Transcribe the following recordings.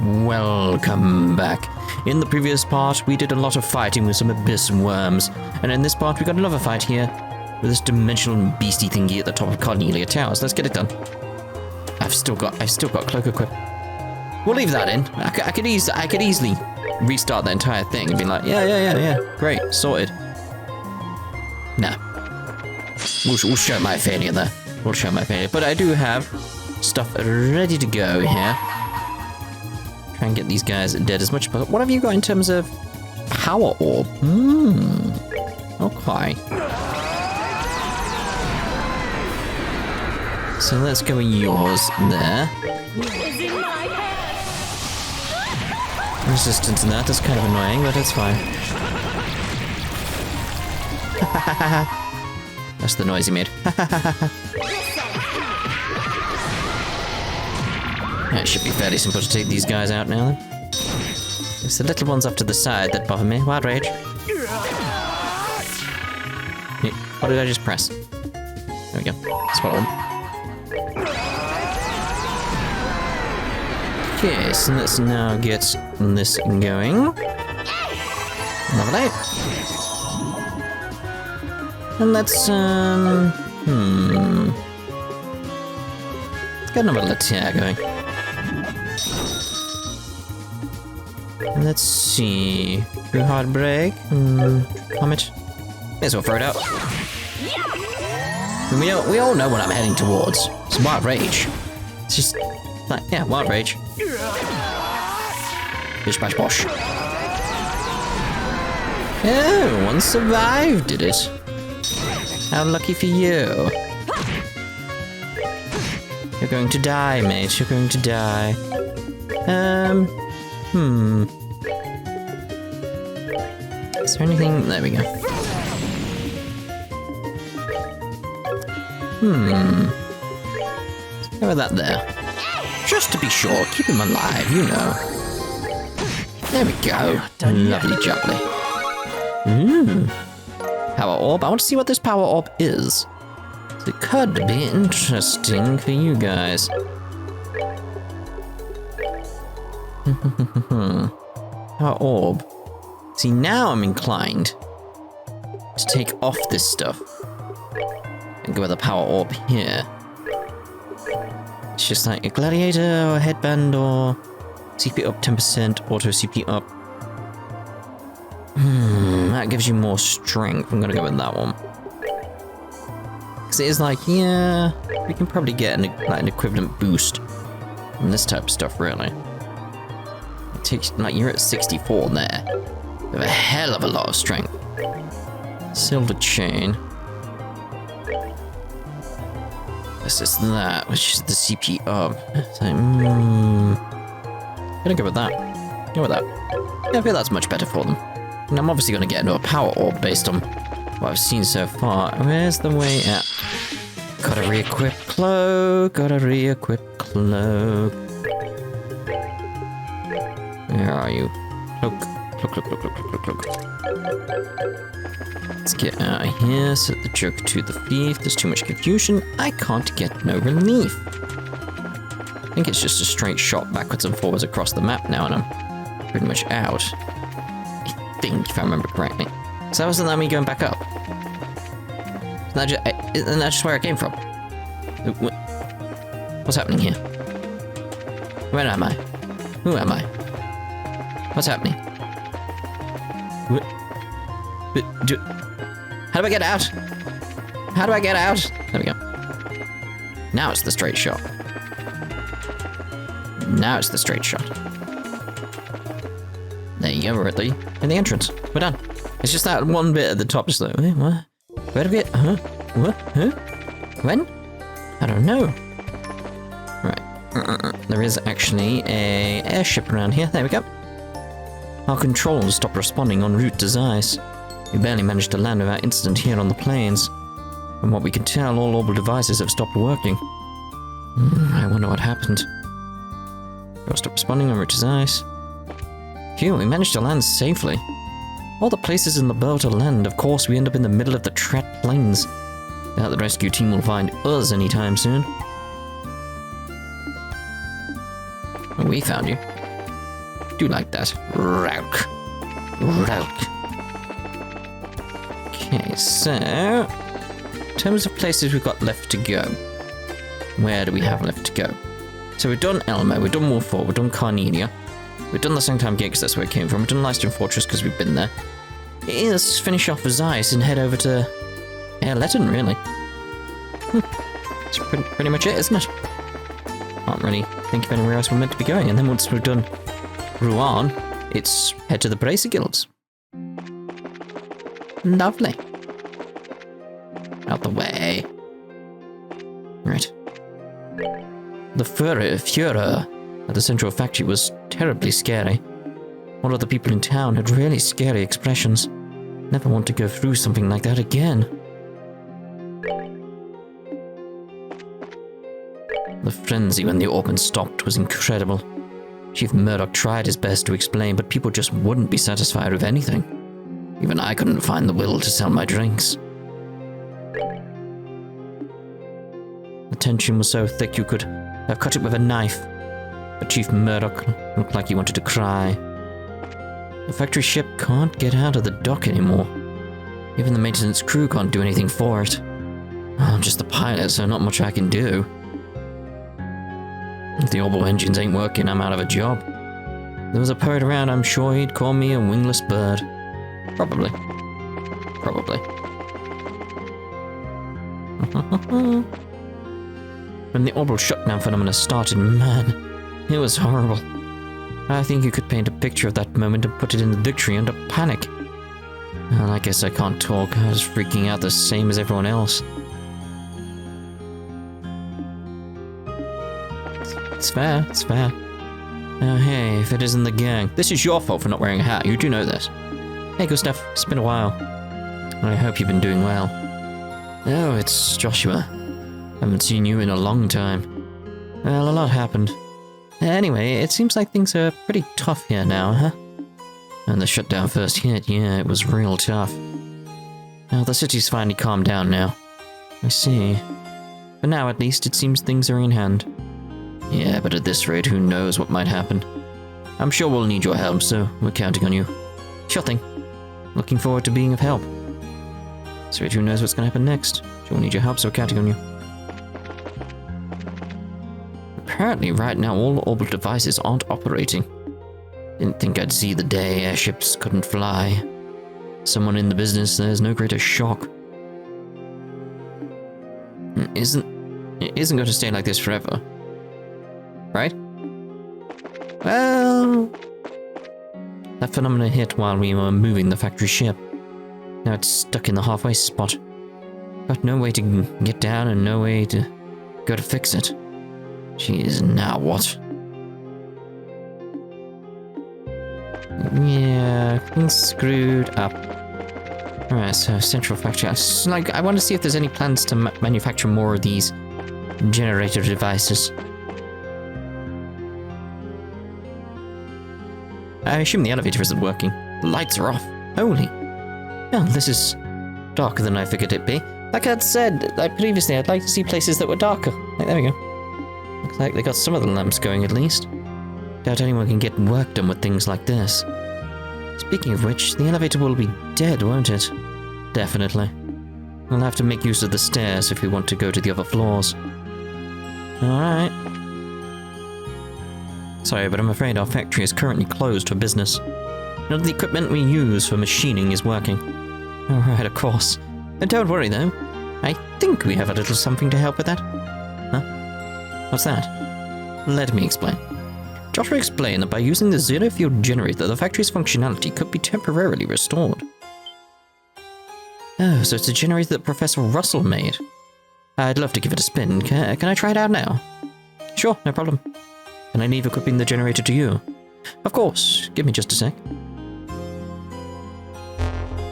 Welcome back. In the previous part, we did a lot of fighting with some abyss worms, and in this part, we got another fight here with this dimensional beastie thingy at the top of Cornelia Towers. Let's get it done. I've still got cloak equip. We'll leave that in. I could easily restart the entire thing and be like, yeah, great, sorted. Nah, we'll show my failure there. We'll show my failure, but I do have stuff ready to go here. Try and get these guys dead as much. But what have you got in terms of power orb? Okay. So let's go with yours there. Resistance to that, that's kind of annoying, but it's fine. That's the noise he made. It should be fairly simple to take these guys out now then. It's the little ones off to the side that bother me. Wild Rage. What did I just press? There we go. Spot on. Okay, so let's now get this going. Lovely. And let's, let's get another Latia going. Let's see. Too hard break. Comet. May as well throw it out. We all know what I'm heading towards. It's Wild Rage. It's just like, yeah, Wild Rage. Bish bash bosh. Oh, one survived, did it? How lucky for you. You're going to die, mate. You're going to die. Is there anything? There we go. Let's go with that there. Just to be sure, keep him alive, you know. There we go. Lovely jubbly. Power orb. I want to see what this power orb is. It could be interesting for you guys. Power orb. See, now I'm inclined to take off this stuff and go with a power orb here. It's just like a gladiator or a headband or CP up 10%, auto CP up. That gives you more strength. I'm gonna go with that one. Because it is like, yeah, we can probably get an equivalent boost from this type of stuff, really. It takes, like, you're at 64 there. You have a hell of a lot of strength. Silver chain. This is that, which is the CP up. It's like, gonna go with that. Go with that. Yeah, I feel that's much better for them. And I'm obviously gonna get into a power orb based on what I've seen so far. Where's the way out? Gotta re-equip cloak. Gotta re-equip cloak. Where are you? Cloak. Cloak. Let's get out of here. Set the joke to the thief. There's too much confusion. I can't get no relief. I think it's just a straight shot backwards and forwards across the map now, and I'm pretty much out. I think, if I remember correctly. So that wasn't letting me going back up. Isn't that just where I came from? What's happening here? Where am I? Who am I? What's happening? How do I get out? How do I get out? There we go. Now it's the straight shot. Now it's the straight shot. There you go, we're at the entrance. We're done. It's just that one bit at the top, just like, wait, what? Where do we get? Huh? What? Huh? When? I don't know. Right. There is actually a airship around here. There we go. Our controls stopped responding en route to Zeiss. We barely managed to land without incident here on the plains. From what we can tell, all orbital devices have stopped working. I wonder what happened. Controls stopped responding en route to Zeiss. Phew, we managed to land safely. All the places in Liberl to land, of course, we end up in the middle of the Tret Plains. Doubt the rescue team will find us anytime soon. We found you. do like that. Ralk. Ralk. Okay, so... in terms of places we've got left to go. Where do we have left to go? So we've done Elmo, we've done Wolf 4, we've done Carnenia. We've done the Sanctum Gate because that's where it came from. We've done Leicester Fortress because we've been there. Let's finish off with Zeiss and head over to Erletten, really. That's pretty much it, isn't it? Can't really think of anywhere else we're meant to be going. And then once we've done Rouen, it's head to the Bracer Guilds. Lovely. Out the way. Right. The Führer at the central factory was terribly scary. All of the people in town had really scary expressions. Never want to go through something like that again. The frenzy when the organ stopped was incredible. Chief Murdoch tried his best to explain, but people just wouldn't be satisfied with anything. Even I couldn't find the will to sell my drinks. The tension was so thick you could have cut it with a knife, but Chief Murdoch looked like he wanted to cry. The factory ship can't get out of the dock anymore. Even the maintenance crew can't do anything for it. I'm just the pilot, so not much I can do. If the orbital engines ain't working, I'm out of a job. If there was a poet around, I'm sure he'd call me a wingless bird. Probably. When the orbital shutdown phenomena started, man, it was horrible. I think you could paint a picture of that moment and put it in the dictionary under panic. Well, I guess I can't talk. I was freaking out the same as everyone else. It's fair, it's fair. Now, hey, if it isn't the gang. This is your fault for not wearing a hat. You do know this. Hey, Gustav. It's been a while. I hope you've been doing well. Oh, it's Joshua. Haven't seen you in a long time. Well, a lot happened. Anyway, it seems like things are pretty tough here now, huh? When the shutdown first hit, yeah, it was real tough. Well, the city's finally calmed down now. I see. For now, at least, it seems things are in hand. Yeah, but at this rate, who knows what might happen. I'm sure we'll need your help, so we're counting on you. Sure thing. Looking forward to being of help. So who knows what's going to happen next. Sure we'll need your help, so we're counting on you. Apparently, right now, all orbital devices aren't operating. Didn't think I'd see the day airships couldn't fly. Someone in the business, there's no greater shock. It isn't going to stay like this forever. Right? Well... that phenomena hit while we were moving the factory ship. Now it's stuck in the halfway spot. Got no way to get down and no way to go to fix it. Jeez, now what? Yeah, things screwed up. Alright, so central factory. I want to see if there's any plans to manufacture more of these generator devices. I assume the elevator isn't working. The lights are off. Holy. Oh, this is darker than I figured it'd be. Like I'd said, previously, I'd like to see places that were darker. There we go. Looks like they got some of the lamps going at least. Doubt anyone can get work done with things like this. Speaking of which, the elevator will be dead, won't it? Definitely. We'll have to make use of the stairs if we want to go to the other floors. Alright. Sorry, but I'm afraid our factory is currently closed for business. None of the equipment we use for machining is working. Alright, of course. Don't worry, though. I think we have a little something to help with that. Huh? What's that? Let me explain. Joshua explained that by using the zero-fuel generator, the factory's functionality could be temporarily restored. Oh, so it's a generator that Professor Russell made. I'd love to give it a spin. Can I try it out now? Sure, no problem. Can I leave equipping the generator to you? Of course. Give me just a sec.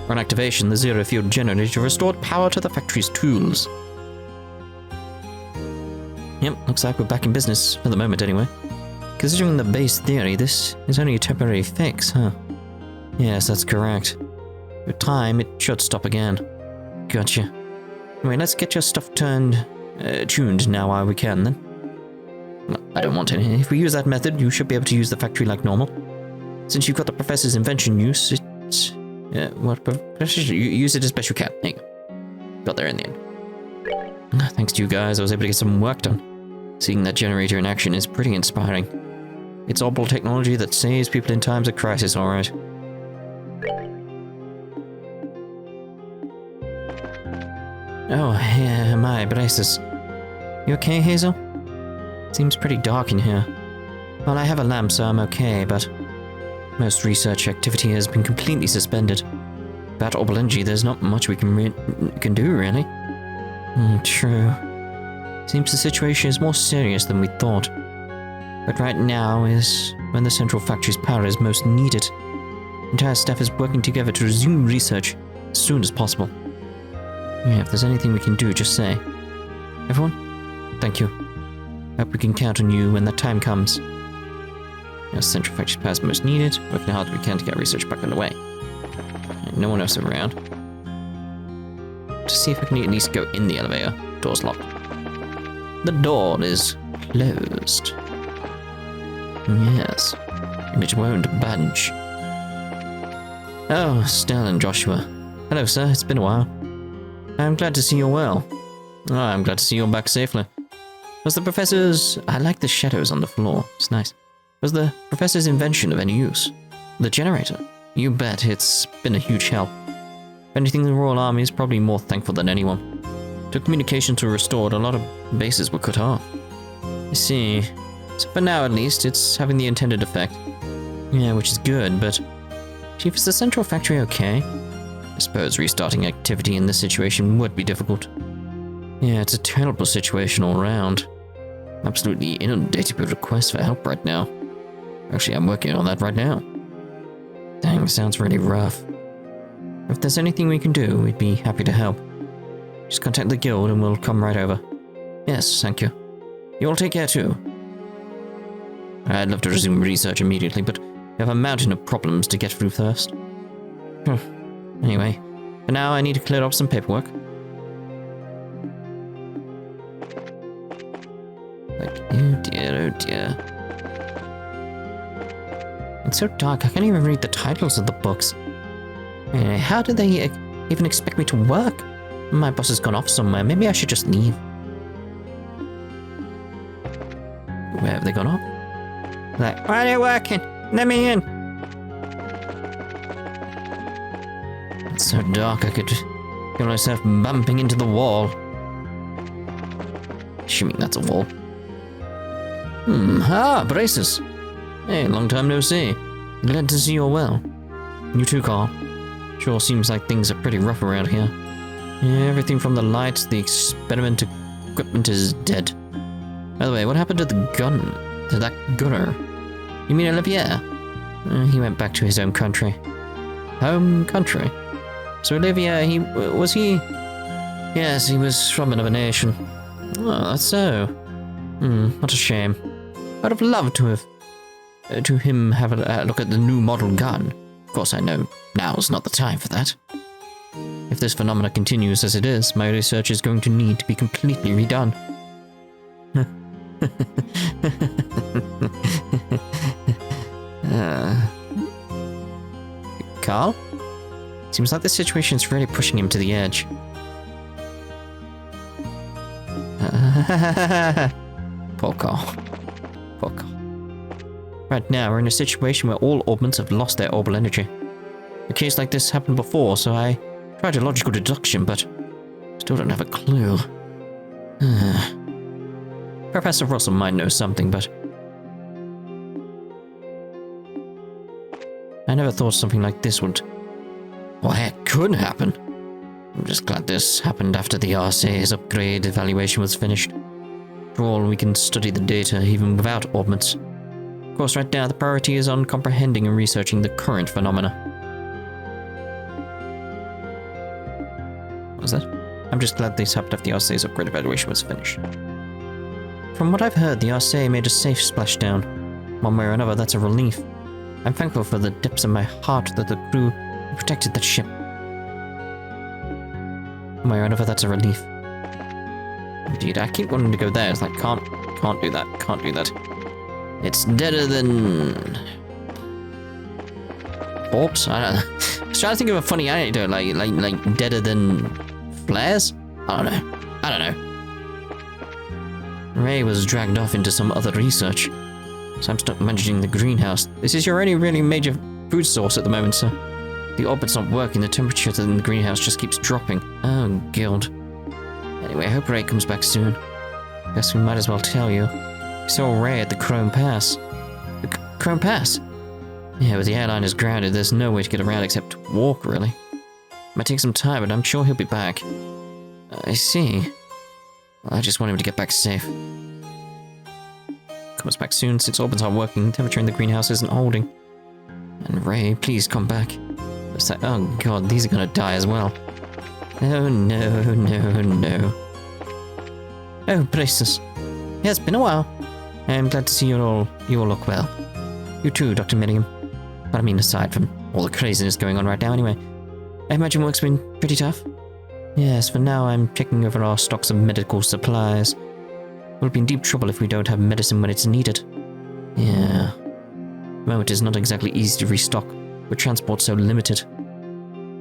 On activation, the zero-fuel generator restored power to the factory's tools. Yep, looks like we're back in business, for the moment anyway. Considering the base theory, this is only a temporary fix, huh? Yes, that's correct. With time, it should stop again. Gotcha. Anyway, let's get your stuff tuned now while we can, then. I don't want any. If we use that method, you should be able to use the factory like normal. Since you've got the professor's invention, use it. Use it as best you can. There you go. Got there in the end. Thanks to you guys, I was able to get some work done. Seeing that generator in action is pretty inspiring. It's orbital technology that saves people in times of crisis, alright. Oh, yeah, my braces. You okay, Hazel? Seems pretty dark in here. Well, I have a lamp, so I'm okay, but most research activity has been completely suspended. About orbital energy, there's not much we can do, really. True. Seems the situation is more serious than we thought. But right now is when the central factory's power is most needed. The entire staff is working together to resume research as soon as possible. Yeah, if there's anything we can do, just say. Everyone, thank you. Hope we can count on you when the time comes. As central factory's power is most needed, working hard we can to get research back underway. No one else around. To see if I can at least go in the elevator. Door's locked. The door is closed. Yes, and it won't budge. Oh, Estelle and Joshua. Hello, sir. It's been a while. I'm glad to see you're well. Oh, I'm glad to see you're back safely. Was the professor's... I like the shadows on the floor. It's nice. Was the professor's invention of any use? The generator? You bet. It's been a huge help. If anything, the Royal Army is probably more thankful than anyone. Till communications were restored, a lot of bases were cut off. I see. So for now, at least, it's having the intended effect. Yeah, which is good, but... Chief, is the central factory okay? I suppose restarting activity in this situation would be difficult. Yeah, it's a terrible situation all around. I'm absolutely inundated with requests for help right now. Actually, I'm working on that right now. Dang, sounds really rough. If there's anything we can do, we'd be happy to help. Just contact the guild and we'll come right over. Yes, thank you. You all take care too. I'd love to resume research immediately, but we have a mountain of problems to get through first. Anyway, for now I need to clear up some paperwork. Like, oh dear, oh dear. It's so dark, I can't even read the titles of the books. How do they even expect me to work? My boss has gone off somewhere, maybe I should just leave. Where have they gone off? Like, why are you working? Let me in! It's so dark I could feel myself bumping into the wall. Assuming that's a wall. Braces. Hey, long time no see. Glad to see you're well. You too, Carl. Sure seems like things are pretty rough around here. Yeah, everything from the lights, the experiment equipment is dead. By the way, what happened to the gun? To that gunner? You mean Olivier? He went back to his home country. Home country? So Olivier, was he? Yes, he was from another nation. Oh, that's so. What a shame. I'd have loved to have a look at the new model gun. Of course, I know now's not the time for that. If this phenomena continues as it is, my research is going to need to be completely redone. Carl? Seems like this situation is really pushing him to the edge. Poor Carl. Poor Carl. Right now, we're in a situation where all orbments have lost their orbital energy. A case like this happened before, so I tried a logical deduction, but still don't have a clue. Professor Russell might know something, but I never thought something like this would... Well, heck, could happen. I'm just glad this happened after the RSA's upgrade evaluation was finished. After all, we can study the data even without orbments. Of course, right now the priority is on comprehending and researching the current phenomena. What was that? I'm just glad this happened after the RSA's upgrade evaluation was finished. From what I've heard, the RSA made a safe splashdown. One way or another, that's a relief. I'm thankful for the depths of my heart that the crew protected that ship. One way or another, that's a relief. Indeed, I keep wanting to go there. It's like, can't do that, can't do that. It's deader than... bulbs? I don't know. I was trying to think of a funny anecdote, like deader than flares? I don't know. Ray was dragged off into some other research, so I'm stuck managing the greenhouse. This is your only really major food source at the moment, sir. The orbit's not working, the temperature in the greenhouse just keeps dropping. Oh, God. Anyway, I hope Ray comes back soon. Guess we might as well tell you. We saw Ray at the Chrome Pass. The Chrome Pass? Yeah, with the airliners grounded, there's no way to get around except to walk, really. Might take some time, but I'm sure he'll be back. I see. Well, I just want him to get back safe. Comes back soon, since orbits aren't working, temperature in the greenhouse isn't holding. And Ray, please come back. It's like, oh God, these are gonna die as well. Oh no. Oh, braces. Yeah, it's been a while. I'm glad to see you all look well. You too, Dr. Miriam. But I mean, aside from all the craziness going on right now anyway, I imagine work's been pretty tough. Yes, for now I'm checking over our stocks of medical supplies. We'll be in deep trouble if we don't have medicine when it's needed. Yeah. The moment is not exactly easy to restock, with transport so limited.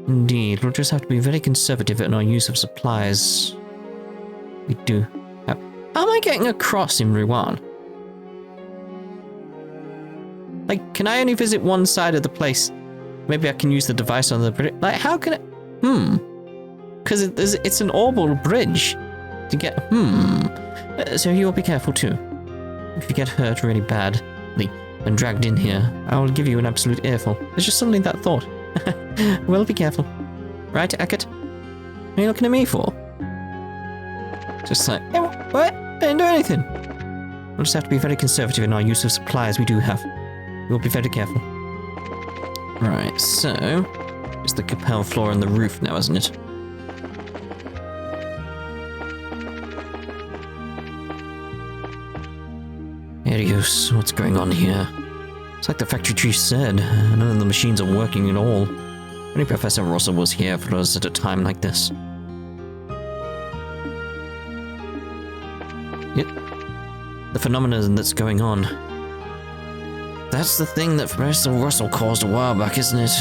Indeed, we'll just have to be very conservative in our use of supplies. We do have... How am I getting across in Rouen? Like, can I only visit one side of the place? Maybe I can use the device on the bridge. Like, how can I... Because it's an orbital bridge to get... So you'll be careful too. If you get hurt really badly and dragged in here, I will give you an absolute earful. It's just suddenly that thought. Well, be careful. Right, Eckert? What are you looking at me for? Just like, hey, what? I didn't do anything. We'll just have to be very conservative in our use of supplies we do have. We'll be very careful. Right, so... it's the Capel floor and the roof now, isn't it? Arius, what's going on here? It's like the factory chief said, none of the machines are working at all. Only Professor Russell was here for us at a time like this. Yep. The phenomenon that's going on. That's the thing that Professor Russell caused a while back, isn't it?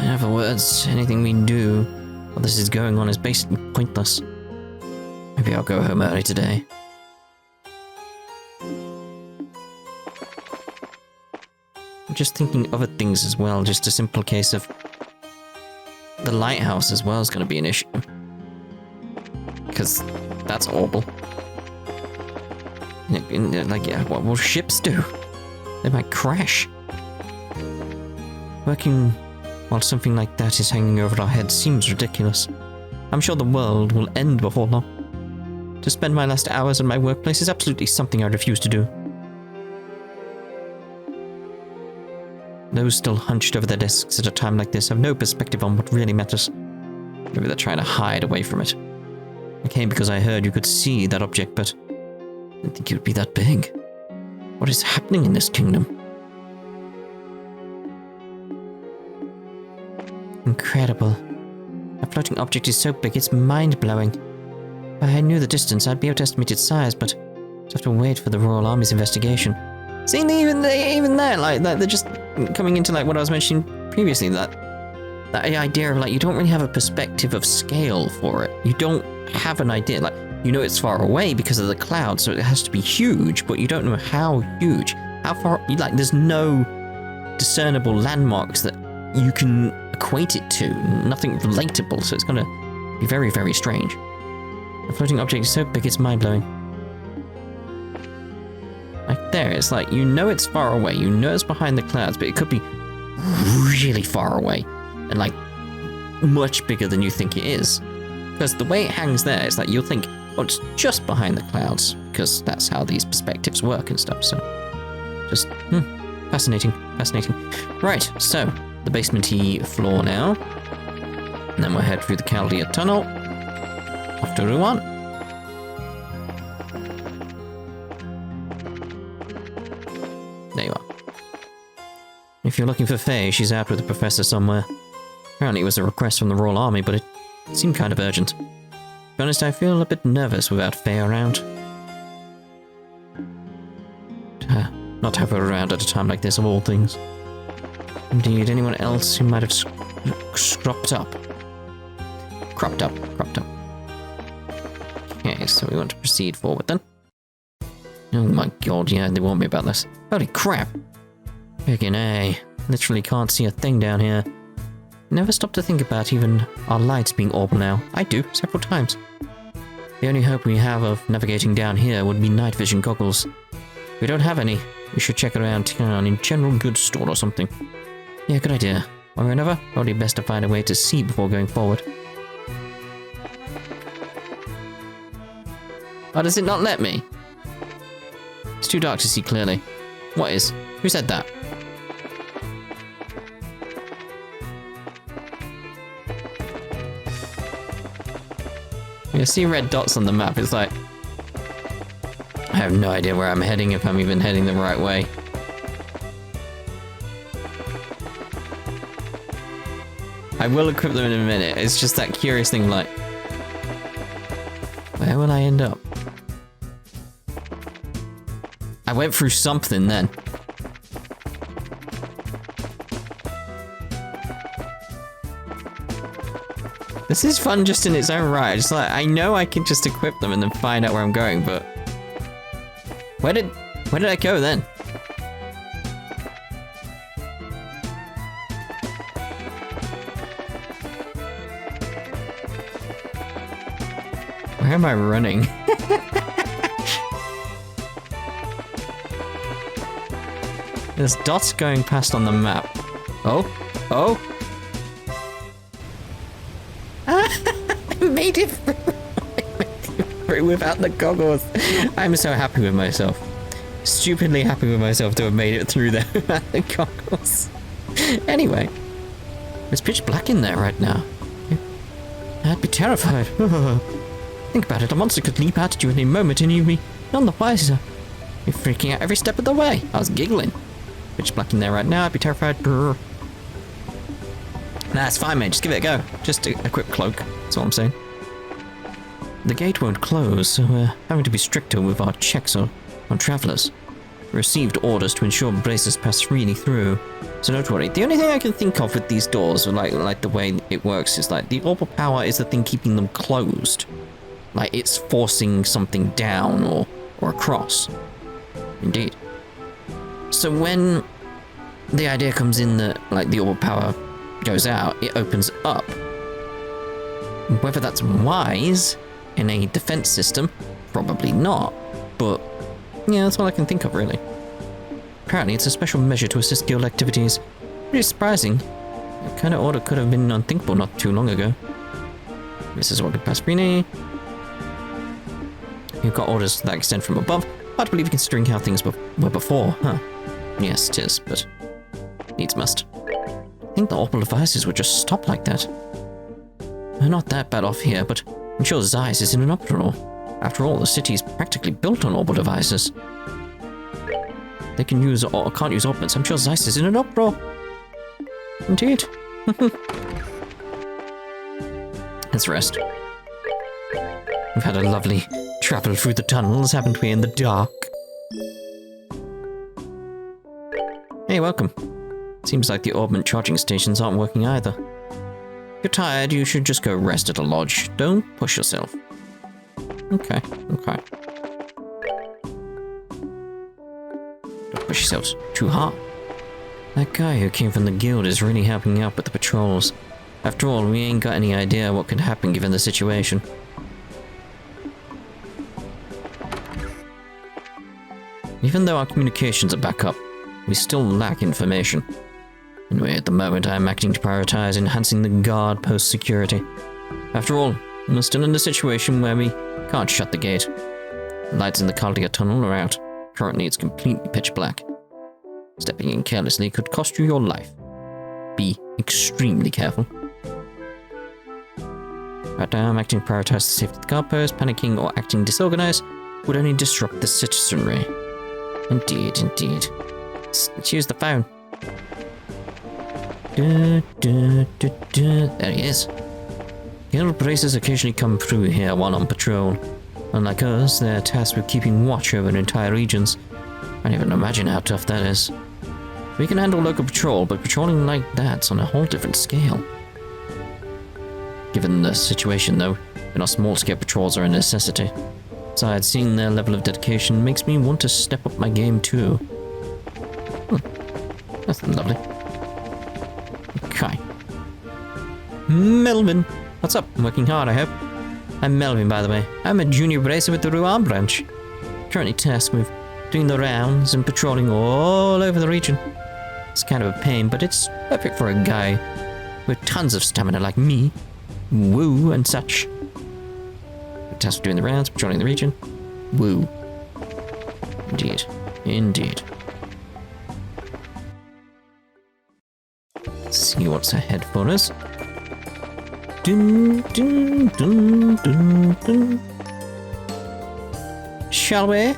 In other words, anything we do while this is going on is basically pointless. Maybe I'll go home early today. I'm just thinking other things as well, just a simple case of the lighthouse as well is going to be an issue. Because that's horrible. Like, yeah, what will ships do? They might crash. Working while something like that is hanging over our heads seems ridiculous. I'm sure the world will end before long. To spend my last hours in my workplace is absolutely something I refuse to do. Those still hunched over their desks at a time like this have no perspective on what really matters. Maybe they're trying to hide away from it. I came because I heard you could see that object, but I didn't think it would be that big. What is happening in this kingdom? Incredible. A floating object is so big it's mind-blowing. If I knew the distance, I'd be able to estimate its size, but I'd have to wait for the Royal Army's investigation. See, even there, like, they're just coming into, like, what I was mentioning previously, that idea of, like, you don't really have a perspective of scale for it. You don't have an idea, like, you know it's far away because of the clouds, so it has to be huge, but you don't know how huge. How far, like, there's no discernible landmarks that you can equate it to. Nothing relatable, so it's going to be very, very strange. A floating object is so big it's mind-blowing. Like there, it's like, you know it's far away, you know it's behind the clouds, but it could be really far away, and like, much bigger than you think it is. Because the way it hangs there, it's like, you'll think, oh, it's just behind the clouds, because that's how these perspectives work and stuff, so... just, fascinating. Right, so, the basement-y floor now. And then we'll head through the Chaldea Tunnel. Off to Rouen. There you are. If you're looking for Faye, she's out with the professor somewhere. Apparently it was a request from the Royal Army, but it seemed kind of urgent. To be honest, I feel a bit nervous without Faye around. Not have her around at a time like this, of all things. Indeed, anyone else who might have cropped up. Cropped up. Okay, so we want to proceed forward then. Oh my god, yeah, they warned me about this. Holy crap! Freaking A. Literally can't see a thing down here. Never stop to think about even our lights being orbal now. I do, several times. The only hope we have of navigating down here would be night vision goggles. If we don't have any, we should check around town in general goods store or something. Yeah, good idea. One way or another, probably best to find a way to see before going forward. Oh, does it not let me? It's too dark to see clearly. What is? Who said that? You see red dots on the map, it's like... I have no idea where I'm heading, if I'm even heading the right way. I will equip them in a minute, it's just that curious thing like... Where will I end up? I went through something then. This is fun just in its own right. It's like, I know I can just equip them and then find out where I'm going, but... Where did I go then? Where am I running? There's dots going past on the map. Oh? I made it through without the goggles. I'm so happy with myself. Stupidly happy with myself to have made it through there without the goggles. Anyway. It's pitch black in there right now. I'd be terrified. Think about it, a monster could leap out at you at any moment and you'd be none the wiser. You're freaking out every step of the way. I was giggling. Pitch black in there right now, I'd be terrified. Brr. Nah, it's fine, mate. Just give it a go. Just a quick cloak. That's all I'm saying. The gate won't close, so we're having to be stricter with our checks on travellers. We received orders to ensure braces pass freely through, so don't worry. The only thing I can think of with these doors, or like the way it works, is like the orbital power is the thing keeping them closed. Like it's forcing something down or across. Indeed. So when the idea comes in that like the orbital power goes out, it opens up. Whether that's wise in a defense system, probably not, but yeah, that's all I can think of really. Apparently it's a special measure to assist guild activities. Pretty surprising. That kind of order could have been unthinkable not too long ago. This is ordered past Brine. You've got orders to that extent from above. Hard to believe considering how things were before, huh? Yes, it is, but needs must. I think the orbital devices would just stop like that. We're not that bad off here, but I'm sure Zeiss is in an uproar. After all, the city's practically built on orbital devices. They can use or can't use orbits. I'm sure Zeiss is in an uproar. Indeed. Let's rest. We've had a lovely travel through the tunnels, haven't we, in the dark? Hey, welcome. Seems like the orbment charging stations aren't working either. If you're tired, you should just go rest at a lodge. Don't push yourself. Okay. Don't push yourselves too hard. That guy who came from the guild is really helping out with the patrols. After all, we ain't got any idea what could happen given the situation. Even though our communications are back up, we still lack information. Anyway, at the moment I'm acting to prioritize enhancing the guard post security. After all, we're still in a situation where we can't shut the gate. The lights in the Caldia tunnel are out. Currently it's completely pitch black. Stepping in carelessly could cost you your life. Be extremely careful. Right now I'm acting to prioritize the safety of the guard post. Panicking or acting disorganized would only disrupt the citizenry. Indeed. Let's use the phone. There he is. Guild braces occasionally come through here while on patrol. Unlike us, they're tasked with keeping watch over entire regions. I can't even imagine how tough that is. We can handle local patrol, but patrolling like that's on a whole different scale. Given the situation, though, our small-scale patrols are a necessity. Besides, seeing their level of dedication makes me want to step up my game, too. That's lovely. Okay. Melvin! What's up? I'm working hard, I hope. I'm Melvin, by the way. I'm a junior bracer with the Ouroborous branch. Currently tasked with doing the rounds and patrolling all over the region. It's kind of a pain, but it's perfect for a guy with tons of stamina like me. Woo and such. Tasked with doing the rounds, patrolling the region. Woo. Indeed. Indeed. Let's see what's ahead for us. Dun, dun, dun, dun, dun. Shall we?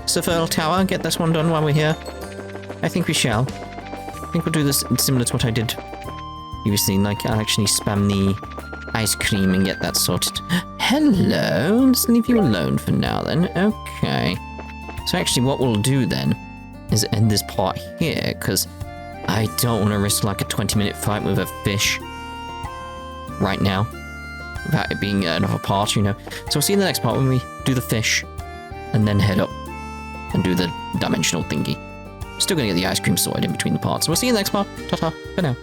Surfearl Tower, get this one done while we're here. I think we shall. I think we'll do this similar to what I did previously, like I'll actually spam the ice cream and get that sorted. Hello, let's leave you alone for now then. Okay. So actually what we'll do then is end this part here, because I don't want to risk like a 20-minute fight with a fish right now, without it being another part, you know. So we'll see you in the next part when we do the fish, and then head up and do the dimensional thingy. Still gonna get the ice cream sorted in between the parts. So we'll see you in the next part. Ta-ta, for now.